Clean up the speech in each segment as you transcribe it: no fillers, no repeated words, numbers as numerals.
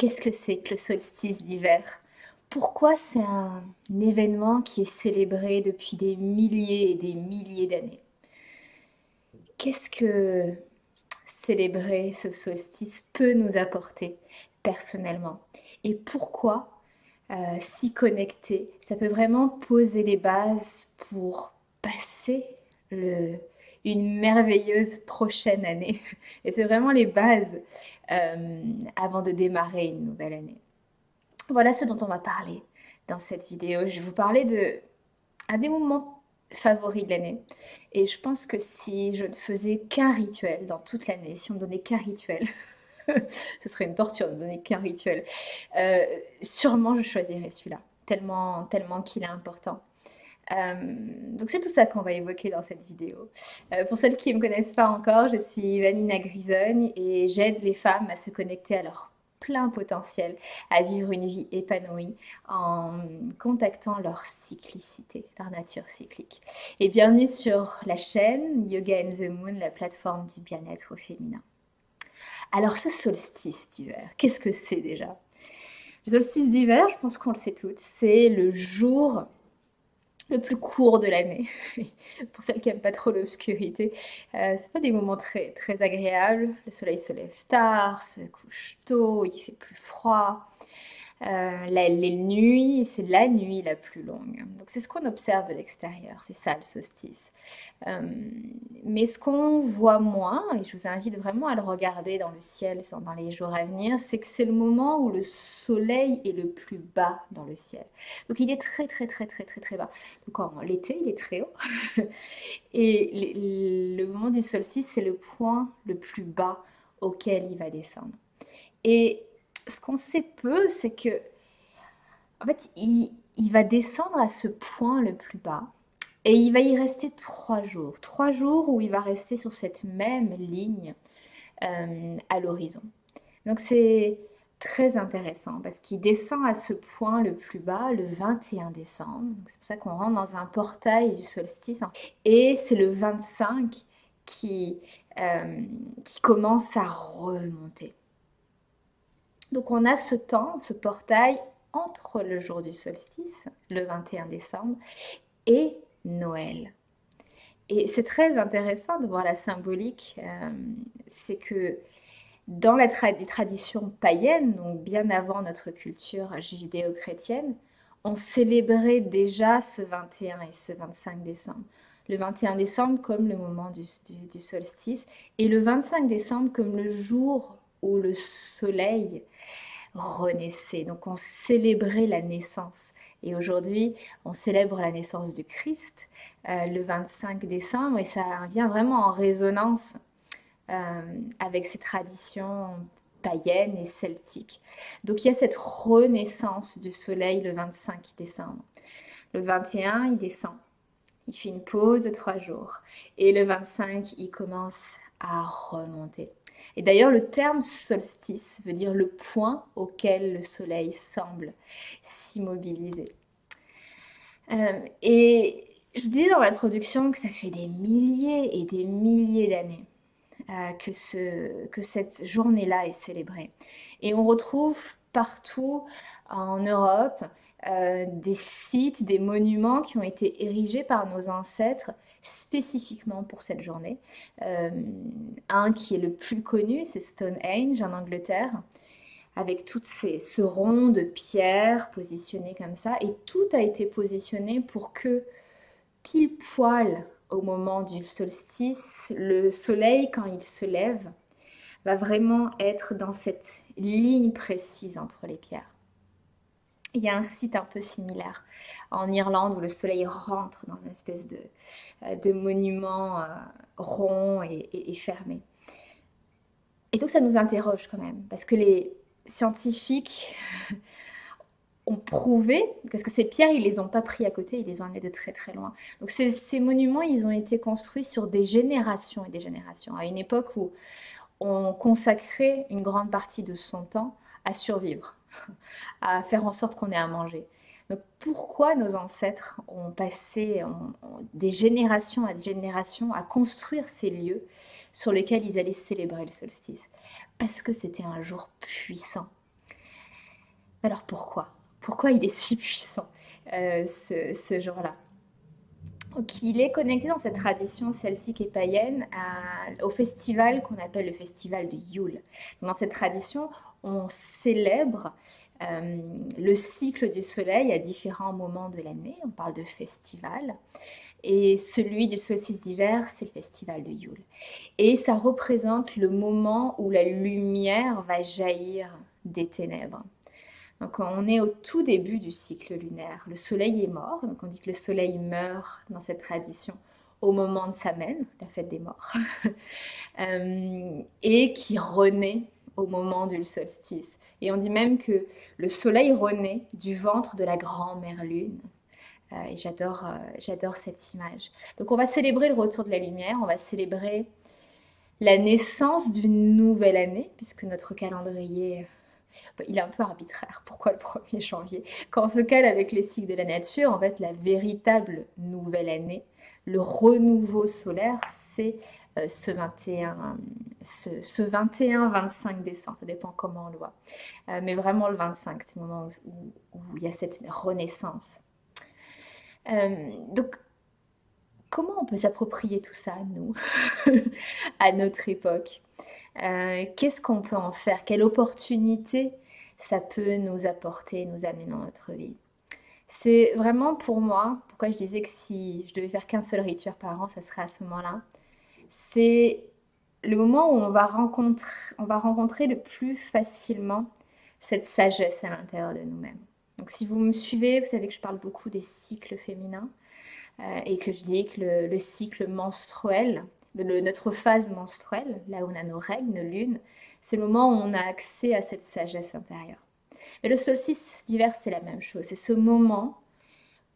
Qu'est-ce que c'est que le solstice d'hiver? Pourquoi c'est un événement qui est célébré depuis des milliers et des milliers d'années? Qu'est-ce que célébrer ce solstice peut nous apporter personnellement? Et pourquoi s'y connecter? Ça peut vraiment poser les bases pour passer le- une merveilleuse prochaine année. Et c'est vraiment les bases avant de démarrer une nouvelle année. Voilà ce dont on va parler dans cette vidéo. Je vais vous parler de un des moments favoris de l'année. Et je pense que si je ne faisais qu'un rituel dans toute l'année, si on me donnait qu'un rituel, ce serait une torture de me donner qu'un rituel. Euh, Sûrement je choisirais celui-là, tellement, tellement qu'il est important. Donc c'est tout ça qu'on va évoquer dans cette vidéo. Pour celles qui ne me connaissent pas encore, je suis Vanina Grisogne et j'aide les femmes à se connecter à leur plein potentiel, à vivre une vie épanouie en contactant leur cyclicité, leur nature cyclique. Et bienvenue sur la chaîne Yoga and the Moon, la plateforme du bien-être au féminin. Alors ce solstice d'hiver, qu'est-ce que c'est déjà? Le solstice d'hiver, je pense qu'on le sait toutes, c'est le jour le plus court de l'année. Pour celles qui n'aiment pas trop l'obscurité, c'est pas des moments très, très agréables. Le soleil se lève tard, se couche tôt, il fait plus froid. Les nuits, c'est la nuit la plus longue. Donc c'est ce qu'on observe de l'extérieur, c'est ça le solstice. Euh, mais ce qu'on voit moins, et je vous invite vraiment à le regarder dans le ciel dans les jours à venir, c'est que c'est le moment où le soleil est le plus bas dans le ciel. Donc il est très très très très très très bas. Donc en l'été, il est très haut. Et le moment du solstice, c'est le point le plus bas auquel il va descendre. Et ce qu'on sait peu, c'est que en fait, il va descendre à ce point le plus bas et il va y rester 3 jours. 3 jours où il va rester sur cette même ligne à l'horizon. Donc c'est très intéressant parce qu'il descend à ce point le plus bas le 21 décembre. C'est pour ça qu'on rentre dans un portail du solstice. Et c'est le 25 qui, euh, qui commence à remonter. Donc on a ce temps, ce portail entre le jour du solstice, le 21 décembre, et Noël. Et c'est très intéressant de voir la symbolique. C'est que dans les traditions païennes, donc bien avant notre culture judéo-chrétienne, on célébrait déjà ce 21 et ce 25 décembre. Le 21 décembre comme le moment du solstice et le 25 décembre comme le jour où le soleil renaissait. Donc on célébrait la naissance. Et aujourd'hui, on célèbre la naissance du Christ le 25 décembre et ça vient vraiment en résonance avec ces traditions païennes et celtiques. Donc il y a cette renaissance du soleil le 25 décembre. Le 21, il descend. Il fait une pause de 3 jours. Et le 25, il commence à remonter. Et d'ailleurs, le terme solstice veut dire le point auquel le soleil semble s'immobiliser. Et je dis dans l'introduction que ça fait des milliers et des milliers d'années que cette journée-là est célébrée. Et on retrouve partout en Europe des sites, des monuments qui ont été érigés par nos ancêtres spécifiquement pour cette journée. Euh, un qui est le plus connu, c'est Stonehenge en Angleterre, avec ce rond de pierre positionné comme ça. Et tout a été positionné pour que pile poil au moment du solstice, le soleil, quand il se lève, va vraiment être dans cette ligne précise entre les pierres. Il y a un site un peu similaire en Irlande où le soleil rentre dans une espèce de monument rond et fermé. Et donc ça nous interroge quand même, parce que les scientifiques ont prouvé, parce que ces pierres, ils les ont pas pris à côté, ils les ont amenées de très très loin. Donc ces monuments, ils ont été construits sur des générations et des générations, à une époque où on consacrait une grande partie de son temps à survivre, à faire en sorte qu'on ait à manger. Donc pourquoi nos ancêtres ont passé des générations à des générations à construire ces lieux sur lesquels ils allaient célébrer le solstice? Parce que c'était un jour puissant. Alors pourquoi? Pourquoi il est si puissant, ce jour-là? Donc il est connecté dans cette tradition celtique et païenne au festival qu'on appelle le festival de Yule. Dans cette tradition, on célèbre euh, le cycle du soleil à différents moments de l'année. On parle de festival. Et celui du solstice d'hiver, c'est le festival de Yule. Et ça représente le moment où la lumière va jaillir des ténèbres. Donc on est au tout début du cycle lunaire. Le soleil est mort, donc on dit que le soleil meurt dans cette tradition au moment de Samhain, la fête des morts, et qui renaît au moment du solstice. Et on dit même que le soleil renaît du ventre de la grand-mère lune. Et j'adore cette image. Donc on va célébrer le retour de la lumière, on va célébrer la naissance d'une nouvelle année, puisque notre calendrier, il est un peu arbitraire. Pourquoi le 1er janvier? Quand on se cale avec les cycles de la nature, en fait, la véritable nouvelle année, le renouveau solaire, c'est ce 21, ce 21-25 décembre. Ça dépend comment on le voit. Mais vraiment le 25, c'est le moment où il y a cette renaissance. Donc, comment on peut s'approprier tout ça, nous, à notre époque? Qu'est-ce qu'on peut en faire? Quelle opportunité ça peut nous apporter, nous amener dans notre vie? C'est vraiment pour moi, pourquoi je disais que si je devais faire qu'un seul rituel par an, ça serait à ce moment-là. C'est le moment où on va rencontrer le plus facilement cette sagesse à l'intérieur de nous-mêmes. Donc si vous me suivez, vous savez que je parle beaucoup des cycles féminins et que je dis que le cycle menstruel, notre phase menstruelle, là où on a nos règles, nos lunes, c'est le moment où on a accès à cette sagesse intérieure. Mais le solstice d'hiver, c'est la même chose. C'est ce moment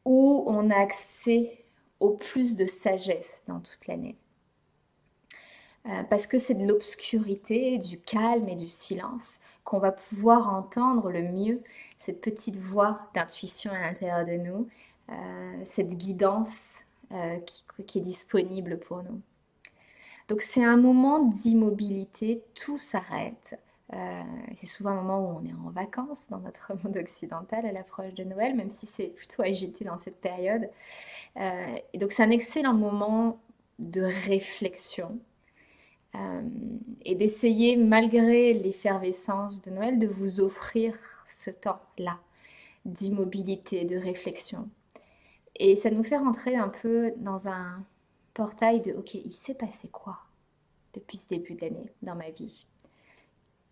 où on a accès au plus de sagesse dans toute l'année. Parce que c'est de l'obscurité, du calme et du silence qu'on va pouvoir entendre le mieux cette petite voix d'intuition à l'intérieur de nous, cette guidance qui est disponible pour nous. Donc c'est un moment d'immobilité, tout s'arrête. C'est souvent un moment où on est en vacances dans notre monde occidental à l'approche de Noël, même si c'est plutôt agité dans cette période. Et donc c'est un excellent moment de réflexion et d'essayer, malgré l'effervescence de Noël, de vous offrir ce temps-là d'immobilité, de réflexion. Et ça nous fait rentrer un peu dans un portail de OK, il s'est passé quoi depuis ce début de l'année dans ma vie?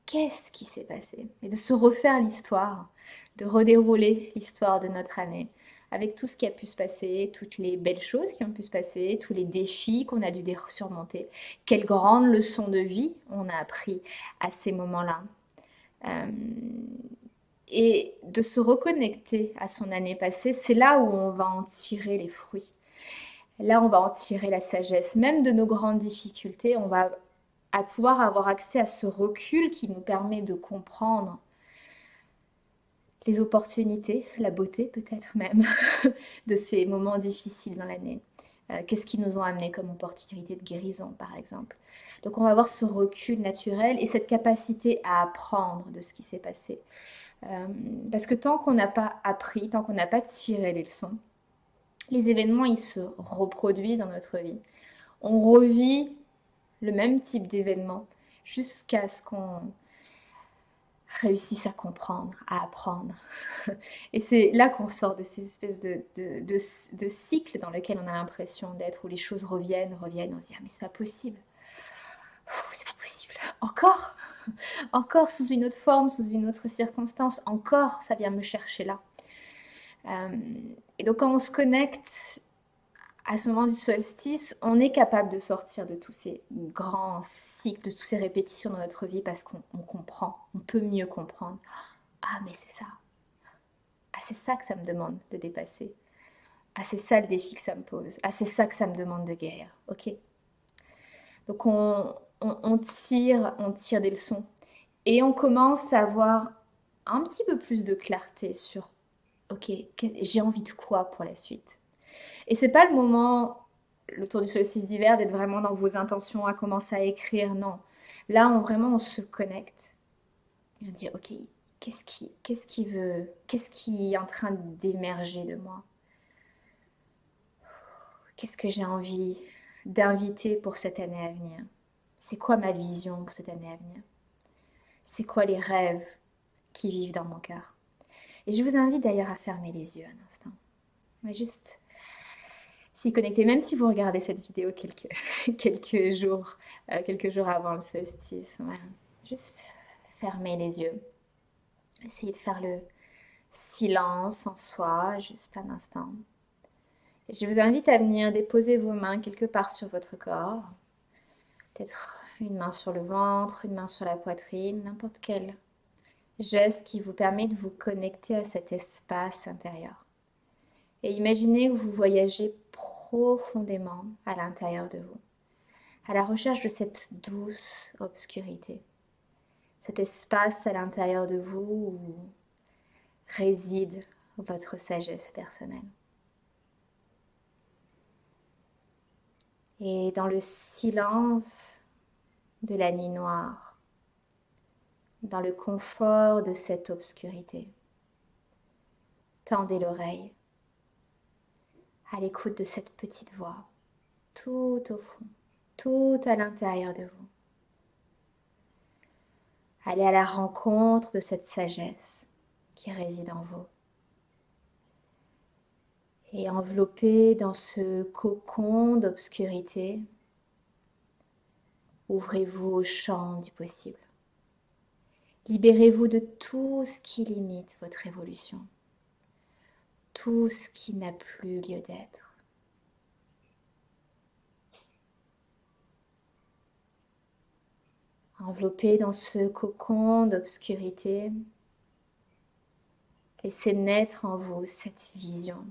Qu'est-ce qui s'est passé? Et de se refaire l'histoire, de redérouler l'histoire de notre année avec tout ce qui a pu se passer, toutes les belles choses qui ont pu se passer, tous les défis qu'on a dû surmonter. Quelles grandes leçons de vie on a appris à ces moments-là. Euh, et de se reconnecter à son année passée, c'est là où on va en tirer les fruits. Là, on va en tirer la sagesse. Même de nos grandes difficultés, on va pouvoir avoir accès à ce recul qui nous permet de comprendre les opportunités, la beauté peut-être même, de ces moments difficiles dans l'année. Qu'est-ce qui nous ont amené comme opportunité de guérison, par exemple. Donc on va avoir ce recul naturel et cette capacité à apprendre de ce qui s'est passé. Parce que tant qu'on n'a pas appris, tant qu'on n'a pas tiré les leçons, les événements, ils se reproduisent dans notre vie. On revit le même type d'événement jusqu'à ce qu'on réussissent à comprendre, à apprendre. Et c'est là qu'on sort de ces espèces de cycles dans lesquels on a l'impression d'être, où les choses reviennent, on se dit ah mais c'est pas possible, c'est pas possible, encore, encore sous une autre forme, sous une autre circonstance, encore ça vient me chercher là. Euh, et donc quand on se connecte à ce moment du solstice, on est capable de sortir de tous ces grands cycles, de toutes ces répétitions dans notre vie parce qu'on comprend, on peut mieux comprendre. Ah, mais c'est ça. Ah, c'est ça que ça me demande de dépasser. Ah, c'est ça le défi que ça me pose. Ah, c'est ça que ça me demande de guérir. Ok. Donc on tire des leçons et on commence à avoir un petit peu plus de clarté sur, ok, j'ai envie de quoi pour la suite. Et c'est pas le moment, le tour du solstice d'hiver, d'être vraiment dans vos intentions, à commencer à écrire, non. Là, vraiment, on se connecte. Et on dit, ok, qu'est-ce qui est en train d'émerger de moi? Qu'est-ce que j'ai envie d'inviter pour cette année à venir? C'est quoi ma vision pour cette année à venir? C'est quoi les rêves qui vivent dans mon cœur? Et je vous invite d'ailleurs à fermer les yeux un instant. Mais juste s'y connecter, même si vous regardez cette vidéo quelques jours avant le solstice. Voilà. Juste fermer les yeux. Essayez de faire le silence en soi, juste un instant. Et je vous invite à venir déposer vos mains quelque part sur votre corps. Peut-être une main sur le ventre, une main sur la poitrine, n'importe quel geste qui vous permet de vous connecter à cet espace intérieur. Et imaginez que vous voyagez profondément à l'intérieur de vous, à la recherche de cette douce obscurité, cet espace à l'intérieur de vous où réside votre sagesse personnelle. Et dans le silence de la nuit noire, dans le confort de cette obscurité, tendez l'oreille à l'écoute de cette petite voix, tout au fond, tout à l'intérieur de vous. Allez à la rencontre de cette sagesse qui réside en vous. Et enveloppé dans ce cocon d'obscurité, ouvrez-vous au champ du possible. Libérez-vous de tout ce qui limite votre évolution, tout ce qui n'a plus lieu d'être. Enveloppé dans ce cocon d'obscurité, laissez naître en vous cette vision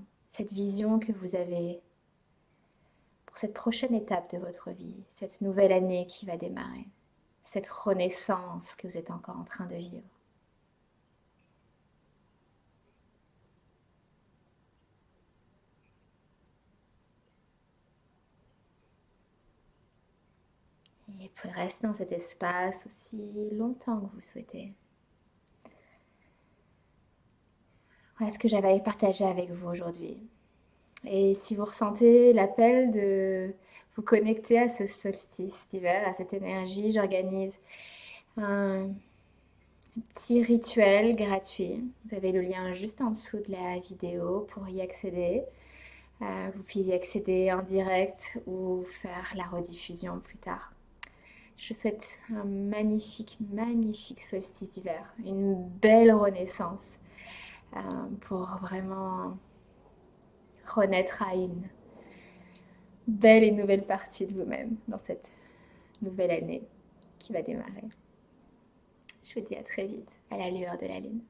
que vous avez pour cette prochaine étape de votre vie, cette nouvelle année qui va démarrer, cette renaissance que vous êtes encore en train de vivre. Et vous pouvez rester dans cet espace aussi longtemps que vous souhaitez. Voilà ce que j'avais partagé avec vous aujourd'hui. Et si vous ressentez l'appel de vous connecter à ce solstice d'hiver, à cette énergie, j'organise un petit rituel gratuit. Vous avez le lien juste en dessous de la vidéo pour y accéder. Vous pouvez y accéder en direct ou faire la rediffusion plus tard. Je souhaite un magnifique, magnifique solstice d'hiver, une belle renaissance pour vraiment renaître à une belle et nouvelle partie de vous-même dans cette nouvelle année qui va démarrer. Je vous dis à très vite à la lueur de la lune.